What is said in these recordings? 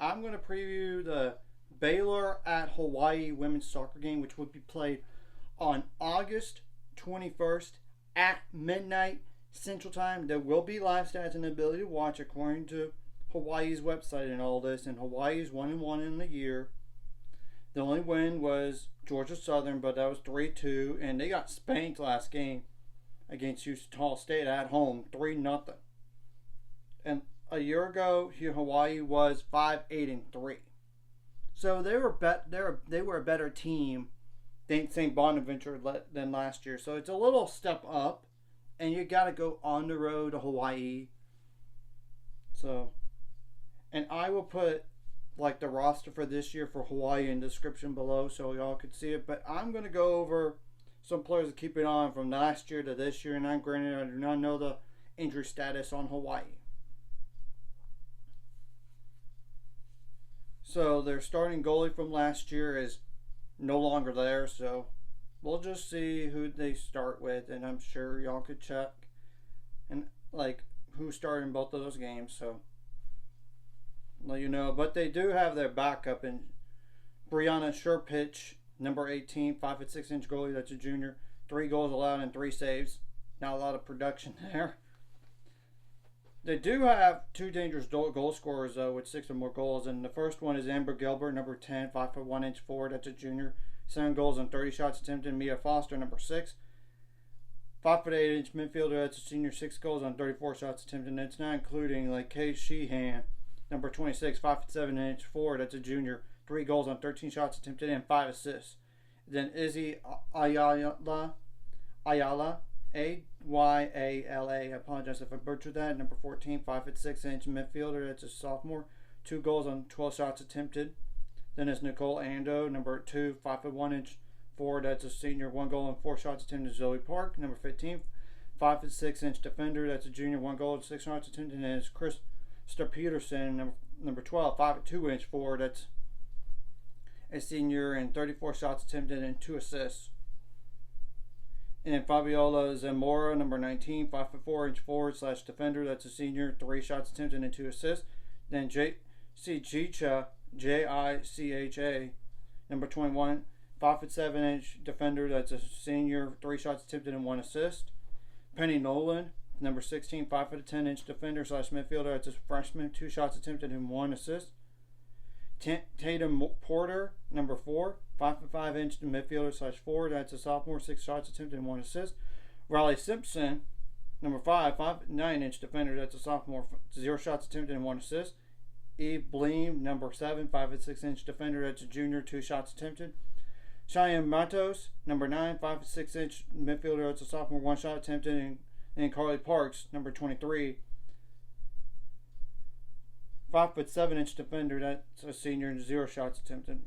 I'm going to preview the Baylor at Hawaii women's soccer game, which will be played on August 21st at midnight Central Time. There will be live stats and the ability to watch according to Hawaii's website and all this. And Hawaii's 1-1 in the year. The only win was Georgia Southern, but that was 3-2, and they got spanked last game against Utah State at home, 3-0. And a year ago, Hawaii was 5-8-3. So they were a better team than St. Bonaventure than last year. So it's a little step up, and you got to go on the road to Hawaii. So, and I will put like the roster for this year for Hawaii in the description below so y'all could see it. But I'm going to go over some players to keep it on from last year to this year. And I'm granted I do not know the injury status on Hawaii. So their starting goalie from last year is no longer there. So we'll just see who they start with. And I'm sure y'all could check and like who started in both of those games. So let you know, but they do have their backup in Brianna Sherpitch, number 18, 5'6" goalie. That's a junior. 3 goals allowed and 3 saves. Not a lot of production there. They do have 2 dangerous goal scorers though, with 6 or more goals. And the first one is Amber Gilbert, number 10, 5'1" forward. That's a junior. 7 goals and 30 shots attempted. Mia Foster, number 6, 5'8" midfielder. That's a senior. 6 goals on 34 shots attempted. And it's not including like Kay Sheehan, number 26, 5'7" forward. That's a junior. 3 goals on 13 shots attempted and 5 assists. Then Izzy Ayala, Ayala. I apologize if I butchered that. Number 14, 5'6" midfielder. That's a sophomore. 2 goals on 12 shots attempted. Then there's Nicole Ando, number 2, 5'1" forward. That's a senior. 1 goal and 4 shots attempted. Zoe Park, number 15, 5'6" defender. That's a junior. 1 goal and 6 shots attempted. And it's Chris Peterson, number 12, 5'2" forward. That's a senior and 34 shots attempted and 2 assists. And Fabiola Zamora, number 19, 5'4" forward / defender. That's a senior, 3 shots attempted and 2 assists. Then Jicha, Jicha, number 21, 5'7" defender. That's a senior, 3 shots attempted and 1 assist. Penny Nolan, number 16, 5'10" defender / midfielder. That's a freshman, 2 shots attempted and 1 assist. Tatum Porter, number 4, 5'5" midfielder / forward. That's a sophomore, 6 shots attempted and 1 assist. Riley Simpson, number 5, 5'9" defender. That's a sophomore, 0 shots attempted and 1 assist. Eve Bleem, number 7, 5'6" defender. That's a junior, 2 shots attempted. Cheyenne Matos, number 9, 5'6" midfielder. That's a sophomore, 1 shot attempted. And Carly Parks, number 23, 5'7" defender. That's a senior and 0 shots attempted.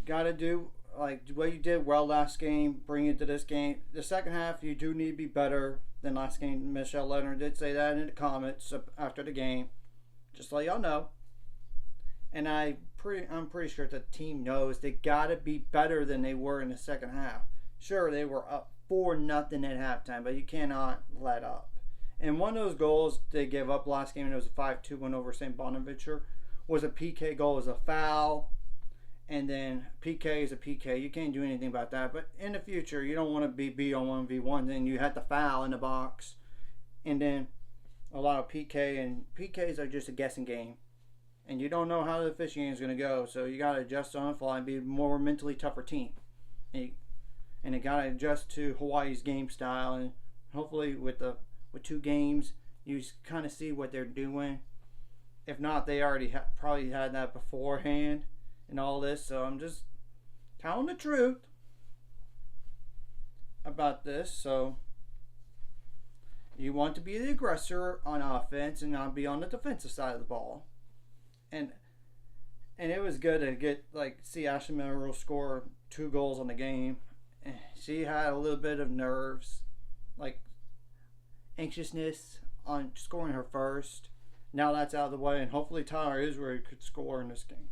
Got to do like what you did well last game. Bring it to this game. The second half, you do need to be better than last game. Michelle Leonard did say that in the comments after the game. Just to let y'all know. And I'm pretty sure the team knows they got to be better than they were in the second half. Sure, they were up 4-0 at halftime, but you cannot let up. And one of those goals they gave up last game, and it was a 5-2 win over St. Bonaventure, was a PK goal. It was a foul, and then PK is a PK. You can't do anything about that. But in the future, you don't want to be on 1v1. Then you have to foul in the box. And then a lot of PK, and PKs are just a guessing game. And you don't know how the officiating is going to go, so you got to adjust on the fly and be a more mentally tougher team. And it got to adjust to Hawaii's game style, and hopefully with 2 games, you kind of see what they're doing. If not, they already probably had that beforehand and all this. So I'm just telling the truth about this. So you want to be the aggressor on offense and not be on the defensive side of the ball. And it was good to see Ashley Monroe score 2 goals on the game. She had a little bit of nerves, like anxiousness on scoring her first. Now that's out of the way, and hopefully Tyler Israel could score in this game,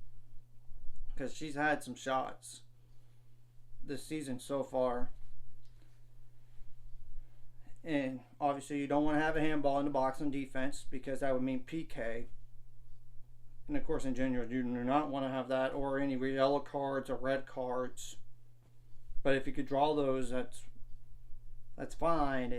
because she's had some shots this season so far. And obviously you don't want to have a handball in the box on defense because that would mean PK. And of course in junior you do not want to have that, or any yellow cards or red cards. But if you could draw those, that's fine.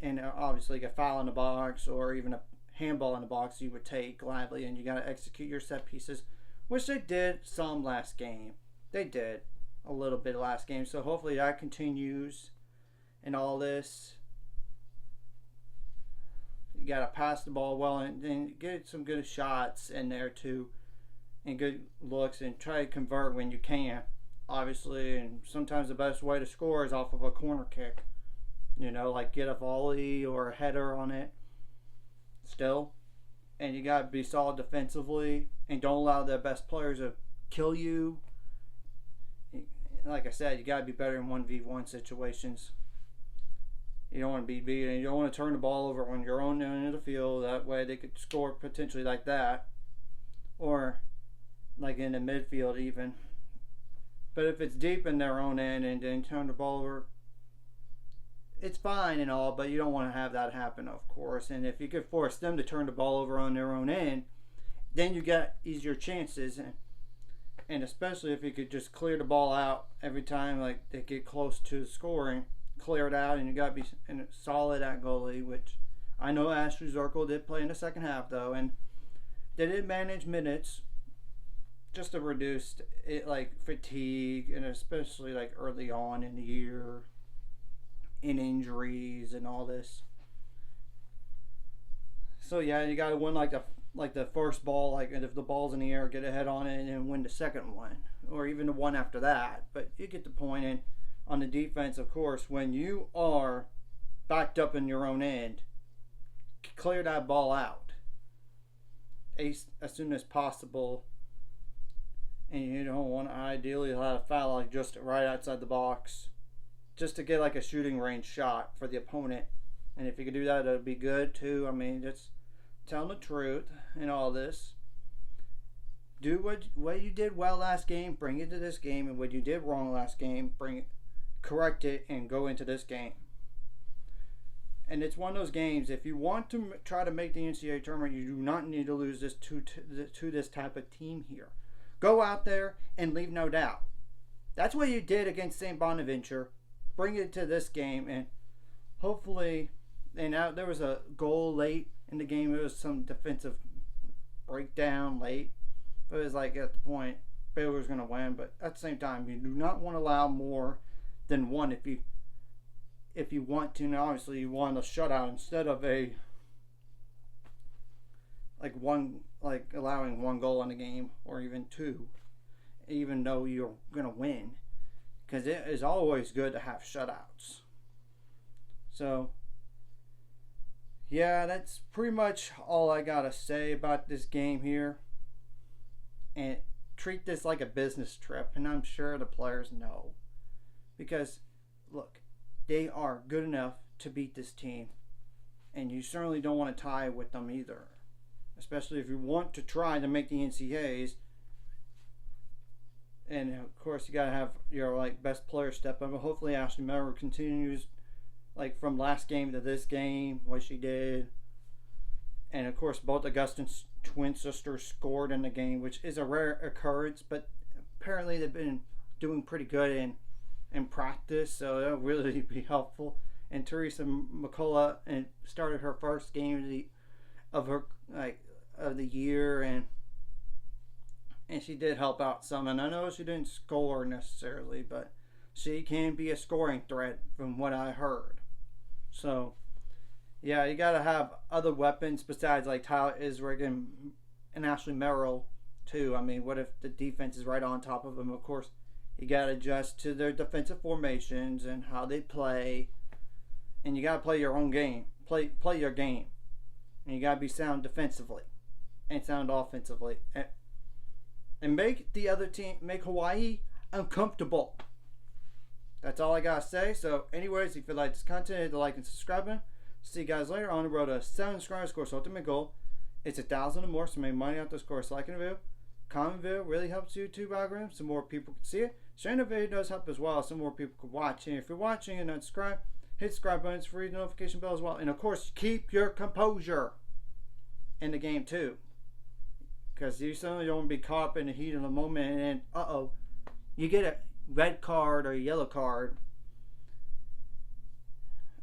And obviously a foul in the box or even a handball in the box you would take gladly, and you got to execute your set pieces, which they did some last game. They did a little bit last game, so hopefully that continues in all this. You got to pass the ball well and get some good shots in there too, and good looks, and try to convert when you can, obviously. And sometimes the best way to score is off of a corner kick, like get a volley or a header on it still. And you got to be solid defensively and don't allow the best players to kill you. Like I said, you got to be better in 1v1 situations. You don't want to be beaten. You don't want to turn the ball over when you're on the end of the field. That way they could score potentially like that. Or like in the midfield even. But if it's deep in their own end and then turn the ball over, it's fine and all, but you don't want to have that happen, of course. And if you could force them to turn the ball over on their own end, then you get easier chances. And especially if you could just clear the ball out every time like they get close to scoring, clear it out, and you got to be solid at goalie, which I know Ashley Zirkle did play in the second half though, and they did manage minutes just to reduce it, like fatigue, and especially like early on in the year, in injuries and all this. So yeah, you got to win like the first ball, like, and if the ball's in the air, get ahead on it and then win the second one, or even the one after that. But you get the point. And on the defense, of course, when you are backed up in your own end, clear that ball out as soon as possible. And you don't want to ideally have a foul like just right outside the box, just to get like a shooting range shot for the opponent. And if you could do that, it'd be good too. I mean, just telling the truth in all this. Do what you did well last game, bring it to this game, and what you did wrong last game, correct it, and go into this game. And it's one of those games, if you want to try to make the NCAA tournament, you do not need to lose this to this type of team here. Go out there and leave no doubt. That's what you did against St. Bonaventure. Bring it to this game, and hopefully, and there was a goal late in the game. It was some defensive breakdown late. But it was like at the point Baylor was going to win. But at the same time, you do not want to allow more than one if you want to. Now, obviously, you want a shutout instead of allowing one goal in a game or even two, even though you're going to win, because it is always good to have shutouts. So yeah, that's pretty much all I gotta say about this game here. And treat this like a business trip, and I'm sure the players know, because look, they are good enough to beat this team, and you certainly don't want to tie with them either, especially if you want to try to make the NCAAs. And of course, you gotta have your best player step up. Hopefully, Ashley Merrill continues from last game to this game, what she did. And of course, both Augustine's twin sisters scored in the game, which is a rare occurrence, but apparently they've been doing pretty good in practice, so that'll really be helpful. And Teresa McCullough started her first game of the year, and she did help out some. And I know she didn't score necessarily, but she can be a scoring threat from what I heard. So yeah, you gotta have other weapons besides Tyler Isrig and Ashley Merrill too. I mean, what if the defense is right on top of them? Of course, you gotta adjust to their defensive formations and how they play, and you gotta play your own game. Play your game, and you gotta be sound defensively and sound offensively, and make the other team, make Hawaii uncomfortable. That's all I gotta say. So anyways, if you like this content, hit the like and subscribe. See you guys later. On the road to 7 subscribers. Of course, ultimate goal, it's 1,000 or more, so make money out this course. Liking the video, comment video really helps YouTube algorithm, so more people can see it. Sharing the video does help as well, so more people can watch. And if you're watching and not subscribed, hit subscribe button for the notification bell as well. And of course, keep your composure in the game too. Because you certainly don't want to be caught up in the heat of the moment and you get a red card or a yellow card.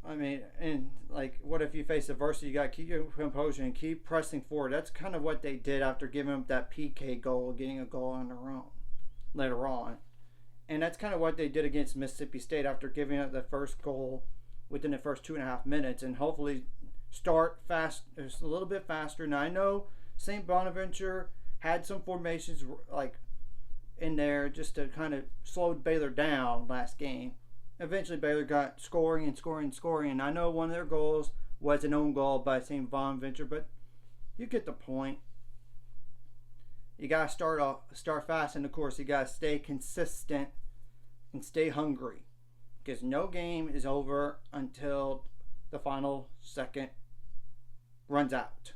I mean, and like, what if you face adversity? You got to keep your composure and keep pressing forward. That's kind of what they did after giving up that PK goal, getting a goal on their own later on. And that's kind of what they did against Mississippi State after giving up the first goal within the first 2.5 minutes. And hopefully start fast, just a little bit faster. Now, I know St. Bonaventure had some formations like in there just to kind of slow Baylor down last game. Eventually, Baylor got scoring, and I know one of their goals was an own goal by St. Bonaventure, but you get the point. You gotta start fast, and of course, you gotta stay consistent and stay hungry, because no game is over until the final second runs out.